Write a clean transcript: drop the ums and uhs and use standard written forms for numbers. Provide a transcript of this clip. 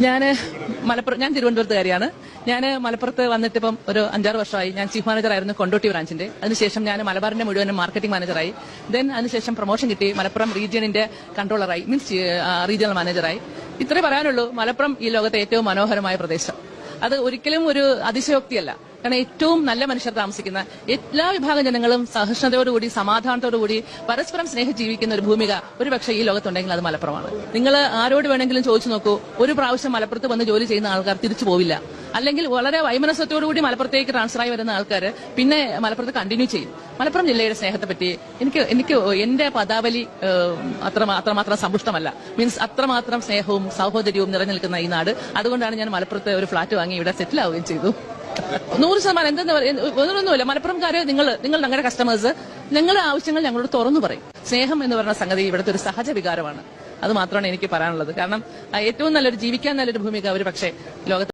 ഞാൻ തിരുവനന്തപുരത്തുകാരിയാണ്. ഞാൻ മലപ്പുറത്ത് വന്നിട്ട് ഇപ്പം ഒരു 5-6 വർഷമായി. ഞാൻ ചീഫ് മാനേജറായിരുന്നു കൊണ്ടോട്ടി ബ്രാഞ്ചിന്റെ. അതിനുശേഷം ഞാൻ മലബാറിന്റെ മുഴുവനും മാർക്കറ്റിംഗ് മാനേജറായി. അതിനുശേഷം പ്രൊമോഷൻ കിട്ടി മലപ്പുറം റീജിയനിന്റെ കൺട്രോളറായി, മീൻസ് റീജിയണൽ മാനേജറായി. ഇത്രേ പറയാനുള്ളൂ. മലപ്പുറം ഈ ലോകത്തെ ഏറ്റവും മനോഹരമായ പ്രദേശം. അത് ഒരിക്കലും ഒരു അതിശയോക്തിയല്ല. കാരണം ഏറ്റവും നല്ല മനുഷ്യർ താമസിക്കുന്ന എല്ലാ വിഭാഗം ജനങ്ങളും സഹിഷ്ണുതയോടുകൂടി സമാധാനത്തോടുകൂടി പരസ്പരം സ്നേഹിച്ച് ജീവിക്കുന്ന ഒരു ഭൂമിക ഒരുപക്ഷെ ഈ ലോകത്തുണ്ടെങ്കിൽ അത് മലപ്പുറമാണ്. നിങ്ങൾ ആരോട് വേണമെങ്കിലും ചോദിച്ചു നോക്കൂ, ഒരു പ്രാവശ്യം മലപ്പുറത്ത് വന്ന് ജോലി ചെയ്യുന്ന ആൾക്കാർ തിരിച്ചു പോവില്ല. അല്ലെങ്കിൽ വളരെ വൈമനസ്യത്തോടുകൂടി മലപ്പുറത്തേക്ക് ട്രാൻസ്ഫറായി വരുന്ന ആൾക്കാർ പിന്നെ മലപ്പുറത്ത് കണ്ടിന്യൂ ചെയ്യും. മലപ്പുറം ജില്ലയുടെ സ്നേഹത്തെ പറ്റി എനിക്ക് എന്റെ പദാവലി അത്രമാത്രം സമ്പുഷ്ടമല്ല. മീൻസ് അത്രമാത്രം സ്നേഹവും സഹോദര്യവും നിറഞ്ഞു നിൽക്കുന്ന ഈ നാട്. അതുകൊണ്ടാണ് ഞാൻ മലപ്പുറത്ത് ഒരു ഫ്ളാറ്റ് വാങ്ങി ഇവിടെ സെറ്റിൽ ആവുകയും ചെയ്തു. 100% എന്തെന്ന് ഒന്നുമില്ല. മലപ്പുറംകാര് നിങ്ങൾ ഞങ്ങളുടെ കസ്റ്റമേഴ്സ്, നിങ്ങളുടെ ആവശ്യങ്ങൾ ഞങ്ങളോട് തുറന്നു പറയും. സ്നേഹം എന്ന് പറയുന്ന സംഗതി ഇവിടുത്തെ ഒരു സഹജ വികാരമാണ്. അത് മാത്രമാണ് എനിക്ക് പറയാനുള്ളത്. കാരണം ഏറ്റവും ജീവിക്കാൻ നല്ലൊരു ഭൂമിക ഒരു പക്ഷേ ലോകത്ത്